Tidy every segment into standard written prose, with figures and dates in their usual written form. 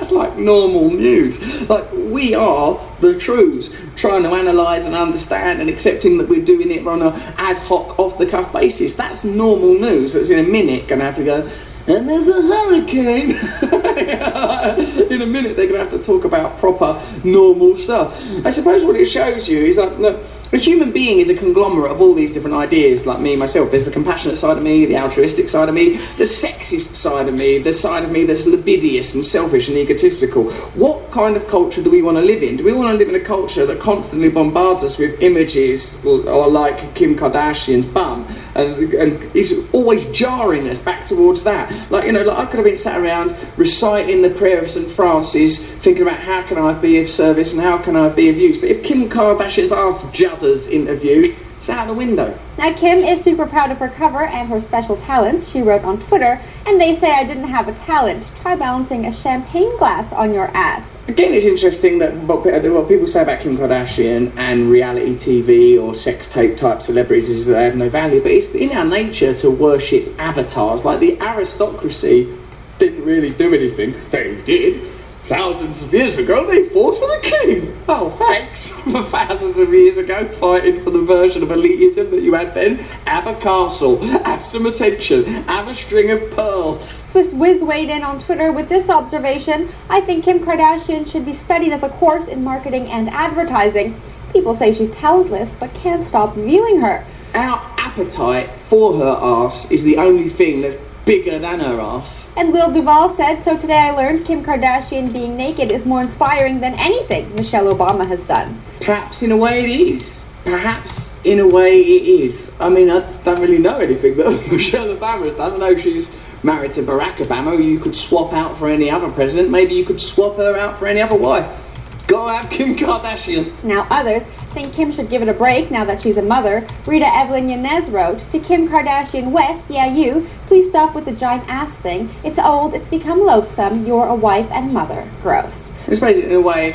That's like normal news. Like, we are the truths, trying to analyse and understand and accepting that we're doing it on an ad hoc, off-the-cuff basis. That's normal news. That's in a minute going to have to go, and there's a hurricane. In a minute they're going to have to talk about proper, normal stuff. I suppose what it shows you is that, look, a human being is a conglomerate of all these different ideas, like me, myself. There's the compassionate side of me, the altruistic side of me, the sexist side of me, the side of me that's libidious and selfish and egotistical. What kind of culture do we want to live in? Do we want to live in a culture that constantly bombards us with images or like Kim Kardashian's bum and is always jarring us back towards that? Like, you know, like I could have been sat around reciting the prayer of St. Francis, thinking about how can I be of service and how can I be of use. But if Kim Kardashian's asked Judders interview, it's out the window. Now, Kim is super proud of her cover and her special talents. She wrote on Twitter, and they say I didn't have a talent. Try balancing a champagne glass on your ass. Again, it's interesting that what people say about Kim Kardashian and reality TV or sex tape type celebrities is that they have no value, but it's in our nature to worship avatars. Like the aristocracy didn't really do anything. They did. Thousands of years ago, they fought for the king. Oh, thanks. For thousands of years ago, fighting for the version of elitism that you had then. Have a castle, have some attention, have a string of pearls. Swiss Wiz weighed in on Twitter with this observation: I think Kim Kardashian should be studied as a course in marketing and advertising. People say she's talentless, but can't stop viewing her. Our appetite for her arse is the only thing that's bigger than her ass. And Lil Duval said, so today I learned Kim Kardashian being naked is more inspiring than anything Michelle Obama has done. Perhaps in a way it is. Perhaps in a way it is. I mean, I don't really know anything that Michelle Obama has done. I know she's married to Barack Obama, who you could swap out for any other president. Maybe you could swap her out for any other wife. Go have Kim Kardashian. Now others think Kim should give it a break now that she's a mother. Rita Evelyn Yanez wrote, to Kim Kardashian West, yeah you, please stop with the giant ass thing. It's old, it's become loathsome, you're a wife and mother. Gross. I suppose in a way,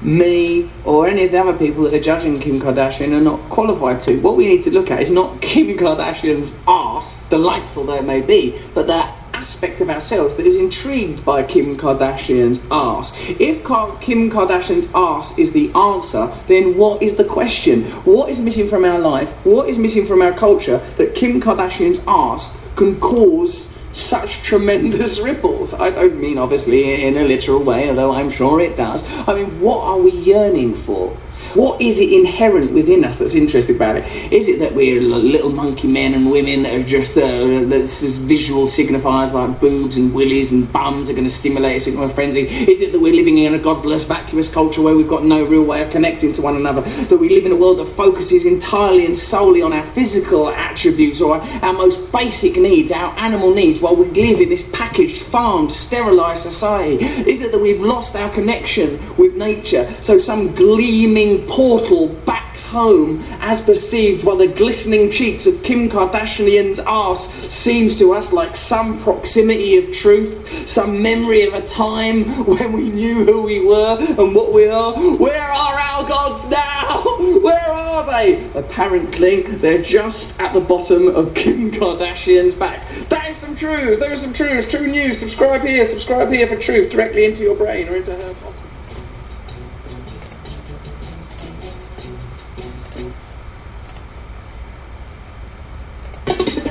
me or any of the other people that are judging Kim Kardashian are not qualified to. What we need to look at is not Kim Kardashian's arse, delightful though it may be, but that aspect of ourselves that is intrigued by Kim Kardashian's arse. If Kim Kardashian's arse is the answer, then what is the question? What is missing from our life? What is missing from our culture that Kim Kardashian's arse can cause such tremendous ripples? I don't mean obviously in a literal way, although I'm sure it does. I mean, what are we yearning for? What is it inherent within us that's interesting about it? Is it that we're little monkey men and women that are just that's visual signifiers like boobs and willies and bums are going to stimulate us into a frenzy? Is it that we're living in a godless, vacuous culture where we've got no real way of connecting to one another? That we live in a world that focuses entirely and solely on our physical attributes or our most basic needs, our animal needs, while we live in this packaged, farmed, sterilised society? Is it that we've lost our connection with nature, so some gleaming portal back home, as perceived by the glistening cheeks of Kim Kardashian's arse, seems to us like some proximity of truth, some memory of a time when we knew who we were and what we are? Where are our gods now? Where are they? Apparently, they're just at the bottom of Kim Kardashian's back. That is some truth. There is some truth. True news. Subscribe here for truth directly into your brain or into her bottom.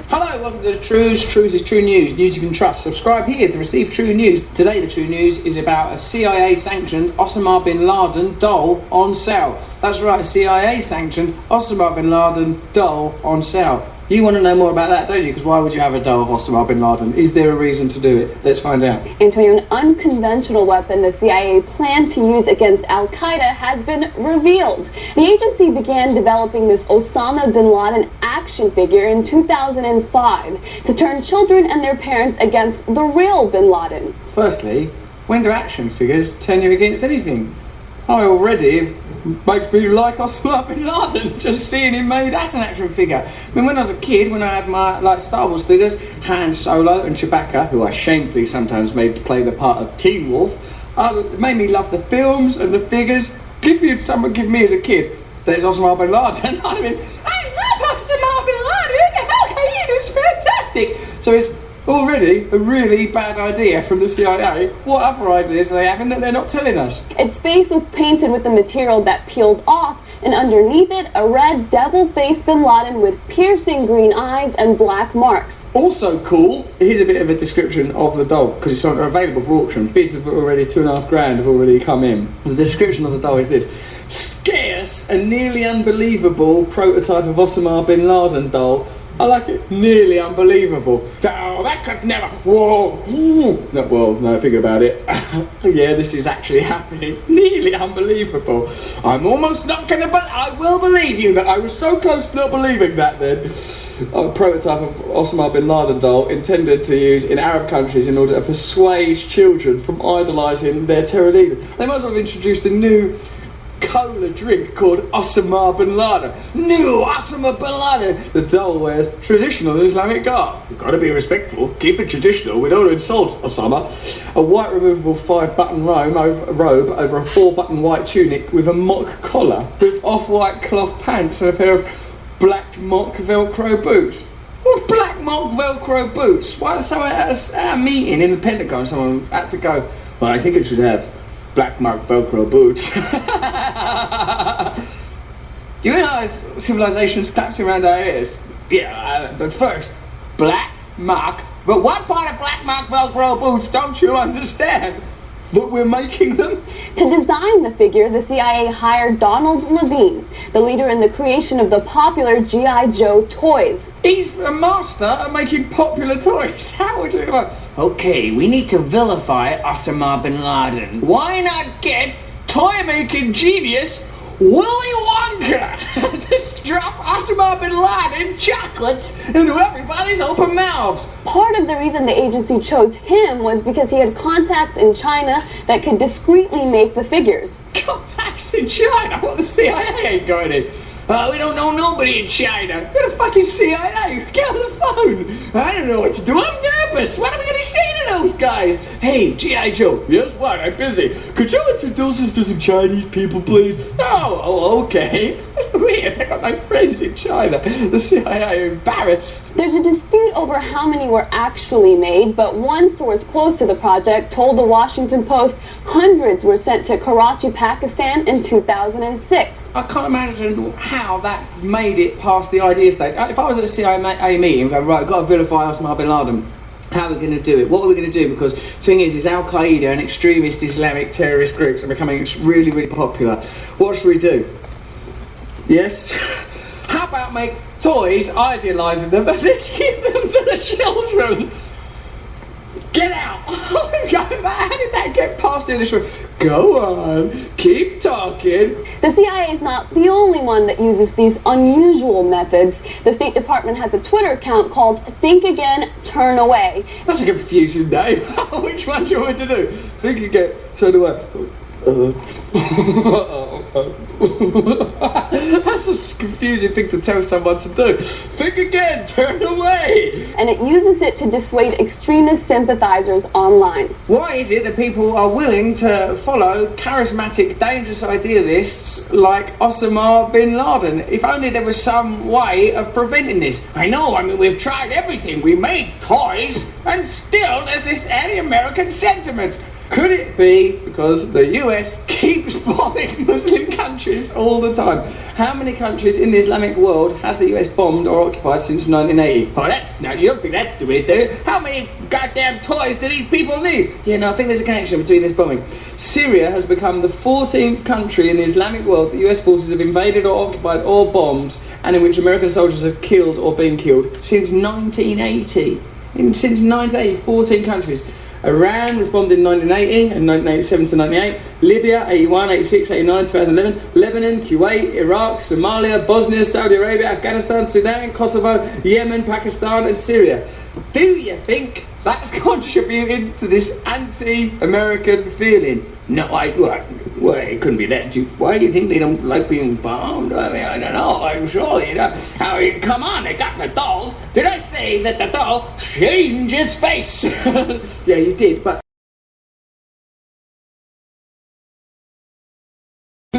Hello, welcome to the Truths. Truth is true news. News you can trust. Subscribe here to receive true news. Today the true news is about a CIA-sanctioned Osama bin Laden doll on sale. That's right, a CIA-sanctioned Osama bin Laden doll on sale. You want to know more about that, don't you? Because why would you have a doll of Osama bin Laden? Is there a reason to do it? Let's find out. Antonio, an unconventional weapon the CIA planned to use against Al-Qaeda has been revealed. The agency began developing this Osama bin Laden action figure in 2005 to turn children and their parents against the real bin Laden. Firstly, when do action figures turn you against anything? I already makes me like Osama bin Laden, just seeing him made as an action figure. I mean, when I was a kid, when I had my Star Wars figures, Han Solo and Chewbacca, who I shamefully sometimes made play the part of Teen Wolf, it made me love the films and the figures. If someone give me as a kid, there's Osama bin Laden, I'd have been, I love Osama bin Laden, Al-Qaeda is fantastic. So it's Already a really bad idea from the CIA. What other ideas are they having that they're not telling us? Its face was painted with a material that peeled off, and underneath it, a red devil-faced bin Laden with piercing green eyes and black marks. Also cool, here's a bit of a description of the doll, because it's available for auction. Bids of already $2,500 have already come in. The description of the doll is this: scarce and nearly unbelievable prototype of Osama bin Laden doll. I like it. Nearly unbelievable. Oh, that could never. Whoa. No, think about it. Yeah, this is actually happening. Nearly unbelievable. I'm almost not gonna, but I will believe you that I was so close to not believing that then. A prototype of Osama bin Laden doll intended to use in Arab countries in order to persuade children from idolising their terror leader. They might as well have introduced a new cola drink called Osama bin Laden. New Osama bin Laden. The doll wears traditional Islamic garb. You've got to be respectful. Keep it traditional. We don't insult Osama. A white removable 5-button robe over a 4-button white tunic with a mock collar, with off-white cloth pants and a pair of black mock Velcro boots. What black mock Velcro boots? Why is someone at a meeting in the Pentagon? Someone had to go, well, I think it should have black mark Velcro boots. Do you realise civilization's collapsing around our ears? Yeah, but first, black mark. But what part of black mark Velcro boots don't you understand? That we're making them? To design the figure, the CIA hired Donald Levine, the leader in the creation of the popular G.I. Joe toys. He's a master at making popular toys. How would you go? Okay, we need to vilify Osama bin Laden. Why not get toy-making genius Willy Wonka to strap Osama bin Laden chocolates into everybody's open mouths? Part of the reason the agency chose him was because he had contacts in China that could discreetly make the figures. Contacts in China? What, the CIA ain't going in? We don't know nobody in China. Who the fuck is CIA? Get on the phone. I don't know what to do. I'm nervous. What are we going to say to those guys? Hey, G.I. Joe. Yes, what? I'm busy. Could you introduce us to some Chinese people, please? Oh, okay. That's weird. I got no friends in China. The CIA are embarrassed. There's a dispute over how many were actually made, but one source close to the project told the Washington Post hundreds were sent to Karachi, Pakistan in 2006. I can't imagine how that made it past the idea stage. If I was at a CIA meeting and go, right, I've got to vilify Osama bin Laden, how are we going to do it? What are we going to do? Because the thing is Al-Qaeda and extremist Islamic terrorist groups are becoming really, really popular. What should we do? Yes? How about make toys, idealising them, and then give them to the children? Get out! How did that get past the initial? Go on, keep talking. The CIA is not the only one that uses these unusual methods. The State Department has a Twitter account called Think Again, Turn Away. That's a confusing name. Which one do you want me to do? Think Again, Turn Away. That's a confusing thing to tell someone to do. Think again, turn away. And it uses it to dissuade extremist sympathizers online. Why is it that people are willing to follow charismatic, dangerous idealists like Osama bin Laden? If only there was some way of preventing this. I mean, we've tried everything. We made toys, and still there's this anti-American sentiment. Could it be because the US keeps bombing Muslim countries all the time? How many countries in the Islamic world has the US bombed or occupied since 1980? Oh, you don't think that's the way to do it? How many goddamn toys do these people need? Yeah, no, I think there's a connection between this bombing. Syria has become the 14th country in the Islamic world that US forces have invaded or occupied or bombed, and in which American soldiers have killed or been killed since 1980. Since 1980, 14 countries. Iran was bombed in 1980 and 1987 to 98. Libya, 81, 86, 89, 2011. Lebanon, Kuwait, Iraq, Somalia, Bosnia, Saudi Arabia, Afghanistan, Sudan, Kosovo, Yemen, Pakistan and Syria. Do you think that's contributed to this anti-American feeling? No, well, it couldn't be that. Why do you think they don't like being bombed? I mean, I don't know. I'm sure, come on, they got the dolls. Did I say that the doll changed his face? Yeah, he did, but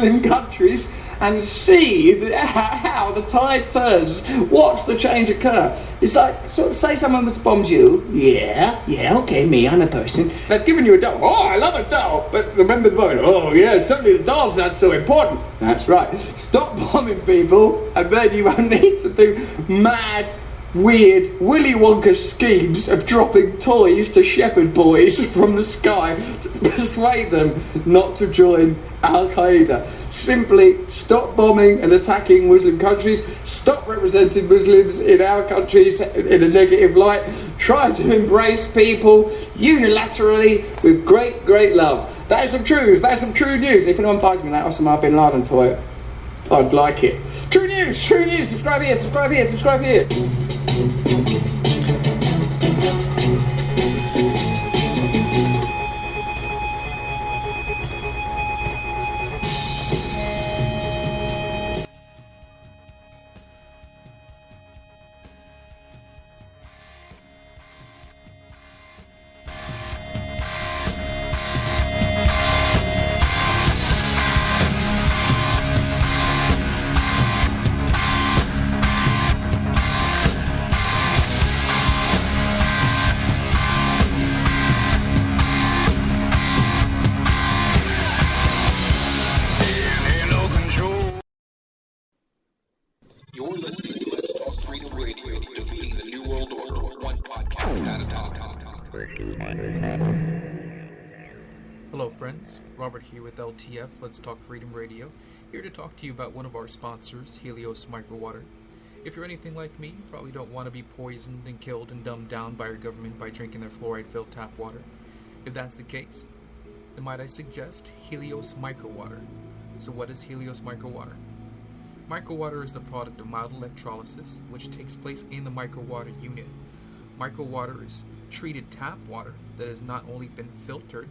Muslim countries and see how the tide turns. Watch the change occur. It's like, say someone bombs you. Yeah, okay, me, I'm a person. They've given you a doll. Oh, I love a doll. But remember the moment, oh yeah, suddenly the doll's not so important. That's right. Stop bombing people, and then you won't need to do mad, weird Willy Wonka schemes of dropping toys to shepherd boys from the sky to persuade them not to join Al-Qaeda. Simply stop bombing and attacking Muslim countries, stop representing Muslims in our countries in a negative light, try to embrace people unilaterally with great, great love. That is some truth, that's some true news. If anyone buys me that Osama bin Laden toy, I'd like it. True news, subscribe here, subscribe here, subscribe here. You're listening to Let's Talk Freedom Radio, defeating the New World Order, one podcast at a time. Hello friends, Robert here with LTF, Let's Talk Freedom Radio, here to talk to you about one of our sponsors, Helios Microwater. If you're anything like me, you probably don't want to be poisoned and killed and dumbed down by our government by drinking their fluoride-filled tap water. If that's the case, then might I suggest Helios Microwater. So what is Helios Microwater? Microwater is the product of mild electrolysis, which takes place in the microwater unit. Microwater is treated tap water that has not only been filtered,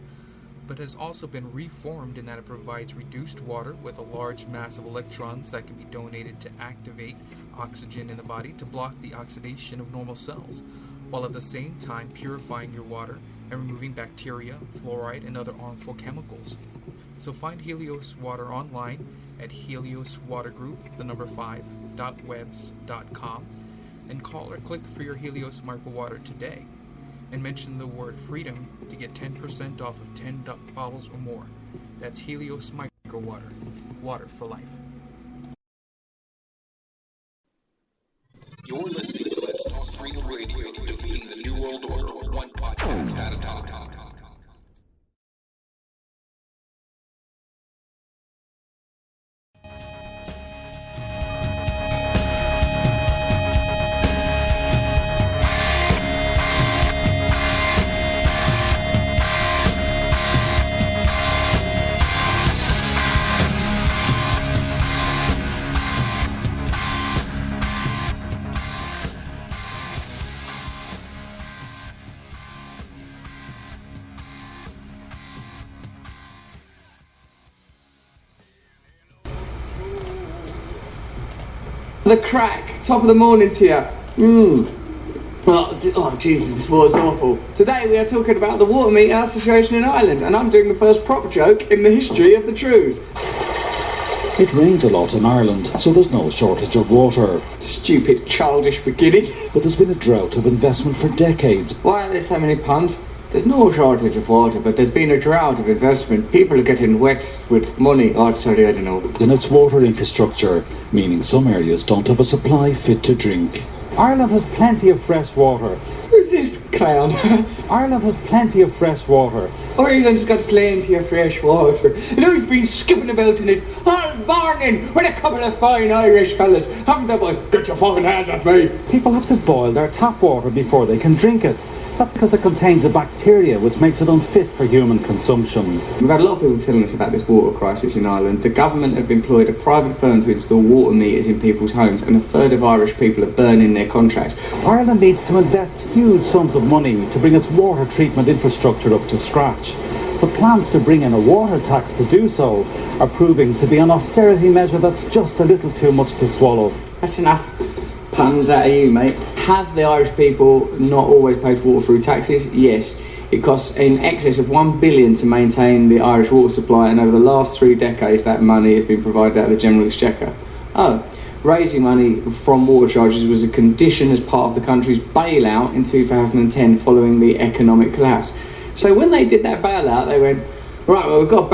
but has also been reformed in that it provides reduced water with a large mass of electrons that can be donated to activate oxygen in the body to block the oxidation of normal cells, while at the same time purifying your water and removing bacteria, fluoride, and other harmful chemicals. So find Helios Water online at helioswatergroup5.webs.com and call or click for your Helios Microwater today and mention the word freedom to get 10% off of 10 bottles or more. That's Helios Microwater, water for life. You're listening to Let's Talk Freedom Radio, defeating the New World Order, one podcast at a time. The crack, top of the morning to you. Oh, Jesus, this was awful. Today we are talking about the Water Meter Association in Ireland, and I'm doing the first proper joke in the history of the truth. It rains a lot in Ireland, so there's no shortage of water. Stupid, childish beginning. But there's been a drought of investment for decades. Why are there so many puns? There's no shortage of water, but there's been a drought of investment. People are getting wet with money. Oh, sorry, I don't know. Then it's water infrastructure, meaning some areas don't have a supply fit to drink. Ireland has plenty of fresh water. Who's this clown? Ireland has plenty of fresh water. Ireland's got plenty of fresh water. And I've been skipping about in it all morning with a couple of fine Irish fellas. Haven't they, boys? Get your fucking hands off me. People have to boil their tap water before they can drink it. That's because it contains a bacteria which makes it unfit for human consumption. We've had a lot of people telling us about this water crisis in Ireland. The government have employed a private firm to install water meters in people's homes, and a third of Irish people are burning their contracts. Ireland needs to invest huge sums of money to bring its water treatment infrastructure up to scratch. But plans to bring in a water tax to do so are proving to be an austerity measure that's just a little too much to swallow. That's enough puns out of you, mate. Have the Irish people not always paid for water through taxes? Yes. It costs in excess of $1 billion to maintain the Irish water supply, and over the last 3 decades that money has been provided out of the General Exchequer. Raising money from water charges was a condition as part of the country's bailout in 2010 following the economic collapse. So when they did that bailout, they went, right, well, we've got